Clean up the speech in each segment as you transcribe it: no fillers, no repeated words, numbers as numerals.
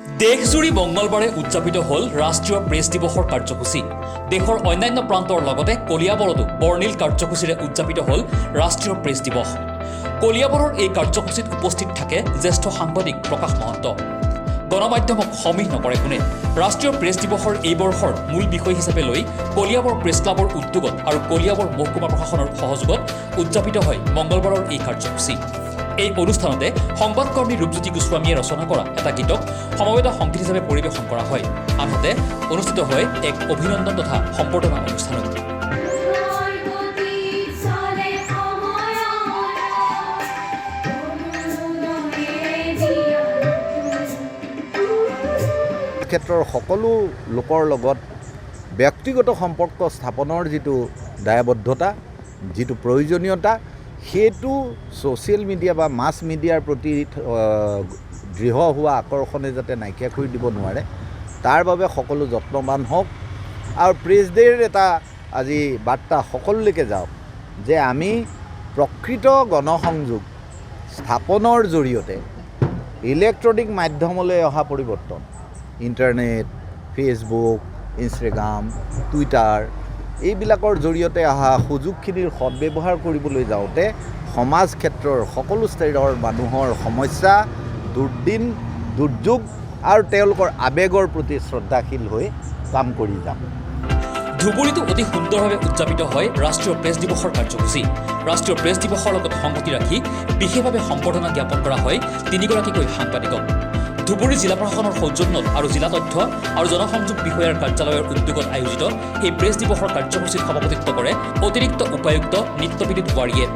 দেশজুৰি মঙ্গলবাৰে উদযাপিত হ'ল ৰাষ্ট্ৰীয় প্ৰেছ দিৱসৰ কাৰ্যসূচী। দেশৰ অন্যান্য প্ৰান্তৰ লগতে কলিয়াবৰতো বৰ্ণিল কাৰ্যসূচীৰে উদযাপিত হ'ল ৰাষ্ট্ৰীয় প্ৰেছ দিৱস। কলিয়াবৰৰ এই কাৰ্যসূচীত উপস্থিত থাকে জ্যেষ্ঠ সাংবাদিক প্ৰকাশ মহন্ত। গণমাধ্যমক সমীহ নকৰে কোনে। ৰাষ্ট্ৰীয় প্ৰেছ দিৱসৰ এই বৰ্ষৰ মূল বিষয় হিচাপে লৈ কলিয়াবৰ প্ৰেছ ক্লাবৰ উদ্যোগত আৰু কলিয়াবৰ মহকুমা প্ৰশাসনৰ সহযোগত উদযাপিত হয় মঙ্গলবাৰৰ এই কাৰ্যসূচী। এই অনুষ্ঠানতে সংবাদকৰ্মী ৰূপজ্যোতি গোস্বামীয়ে ৰচনা কৰা এটা গীতক সমবেত সংগীত হিচাপে পৰিৱেশন কৰা হয়। আনহাতে অনুষ্ঠিত হয় এক অভিনন্দন তথা সম্বৰ্ধনা অনুষ্ঠান। ক্ষেত্ৰৰ সকলো লোকৰ লগত ব্যক্তিগত সম্পৰ্ক স্থাপনৰ যিটো দায়বদ্ধতা, যিটো প্ৰয়োজনীয়তা, সেইটো ছ'চিয়েল মিডিয়া বা মাছ মিডিয়াৰ প্ৰতি দৃঢ় হোৱা আকৰ্ষণে যাতে নাইকিয়া কৰি দিব নোৱাৰে, তাৰ বাবে সকলো যত্নৱান হওক। আৰু প্ৰেছ ডেৰ এটা আজি বাৰ্তা সকলোলৈকে যাওক যে আমি প্ৰকৃত গণসংযোগ স্থাপনৰ জৰিয়তে ইলেক্ট্ৰনিক মাধ্যমলৈ অহা পৰিৱৰ্তন, ইণ্টাৰনেট, ফেচবুক, ইনষ্টাগ্ৰাম, টুইটাৰ এইবিলাকৰ জৰিয়তে অহা সুযোগখিনিৰ সদব্যৱহাৰ কৰিবলৈ যাওঁতে সমাজ ক্ষেত্ৰৰ সকলো স্তৰৰ মানুহৰ সমস্যা, দুৰ্দিন, দুৰ্যোগ আৰু তেওঁলোকৰ আৱেগৰ প্ৰতি শ্ৰদ্ধাশীল হৈ কাম কৰি যাম। ধুবুৰীতো অতি সুন্দৰভাৱে উদযাপিত হয় ৰাষ্ট্ৰীয় প্ৰেছ দিৱসৰ কাৰ্যসূচী। ৰাষ্ট্ৰীয় প্ৰেছ দিৱসৰ লগত সংগতি ৰাখি বিশেষভাৱে সম্বৰ্ধনা জ্ঞাপন কৰা হয় তিনিগৰাকীকৈ সাংবাদিকক। ধুবুৰী জিলা প্ৰশাসনৰ সৌজন্যত আৰু জিলা তথ্য আৰু জনসংযোগ বিষয়াৰ কাৰ্যালয়ৰ উদ্যোগত আয়োজিত এই প্ৰেছ দিৱসৰ কাৰ্যসূচীত সভাপতিত্ব কৰে অতিৰিক্ত উপায়ুক্ত নিত্যবিদিত ৱাৰীয়ে।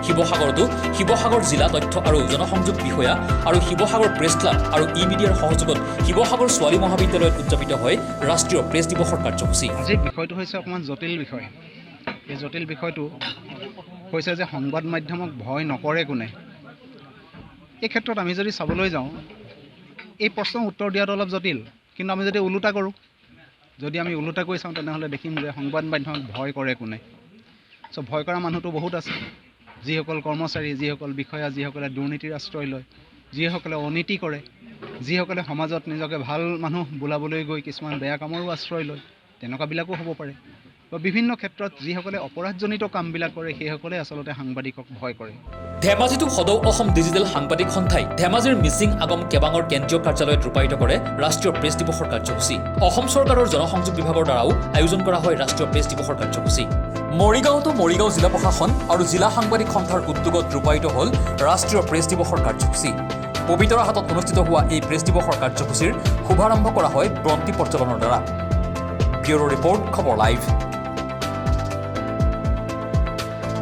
শিৱসাগৰতো শিৱসাগৰ জিলা তথ্য আৰু জনসংযোগ বিষয়া আৰু শিৱসাগৰ প্ৰেছ ক্লাব আৰু ই-মিডিয়াৰ সহযোগত শিৱসাগৰ ছোৱালী মহাবিদ্যালয়ত উদযাপিত হয় ৰাষ্ট্ৰীয় প্ৰেছ দিৱসৰ কাৰ্যসূচী। আজিৰ বিষয়টো হৈছে অকণমান জটিল বিষয়। এই জটিল বিষয়টো হৈছে যে সংবাদ মাধ্যমক ভয় নকৰে কোনে। এই ক্ষেত্ৰত আমি যদি চাবলৈ যাওঁ, এই প্ৰশ্নৰ উত্তৰ দিয়াটো অলপ জটিল, কিন্তু আমি যদি ওলোটা কৰোঁ, যদি আমি ওলোটা কৰি চাওঁ, তেনেহ'লে দেখিম যে সংবাদ মাধ্যমক ভয় কৰে কোনে। চ' ভয় কৰা মানুহটো বহুত আছে। যিসকল কৰ্মচাৰী, যিসকল বিষয়া, যিসকলে দুৰ্নীতিৰ আশ্ৰয় লয়, যিসকলে অনীতি কৰে, যিসকলে সমাজত নিজকে ভাল মানুহ বোলাবলৈ গৈ কিছুমান বেয়া কামৰো আশ্ৰয় লয়, তেনেকুৱাবিলাকো হ'ব পাৰে। বা বিভিন্ন ক্ষেত্ৰত যিসকলে অপৰাধজনিত কামবিলাক কৰে, সেইসকলে আচলতে সাংবাদিকক ভয় কৰে। ধেমাজিতো সদৌ অসম ডিজিটেল সাংবাদিক সন্থাই ধেমাজিৰ মিচিং আগম কেবাঙৰ কেন্দ্ৰীয় কাৰ্যালয়ত ৰূপায়িত কৰে ৰাষ্ট্ৰীয় প্ৰেছ দিৱসৰ কাৰ্যসূচী। অসম চৰকাৰৰ জনসংযোগ বিভাগৰ দ্বাৰাও আয়োজন কৰা হয় ৰাষ্ট্ৰীয় প্ৰেছ দিৱসৰ কাৰ্যসূচী। মৰিগাঁওতো মৰিগাঁও জিলা প্ৰশাসন আৰু জিলা সাংবাদিক সন্থাৰ উদ্যোগত ৰূপায়িত হ'ল ৰাষ্ট্ৰীয় প্ৰেছ দিৱসৰ কাৰ্যসূচী। পবিতৰা হাটত অনুষ্ঠিত হোৱা এই প্ৰেছ দিৱসৰ কাৰ্যসূচীৰ শুভাৰম্ভ কৰা হয় বন্তি প্ৰজ্বলনৰ দ্বাৰা। ব্যুৰ' ৰিপৰ্ট, খবৰ লাইভ।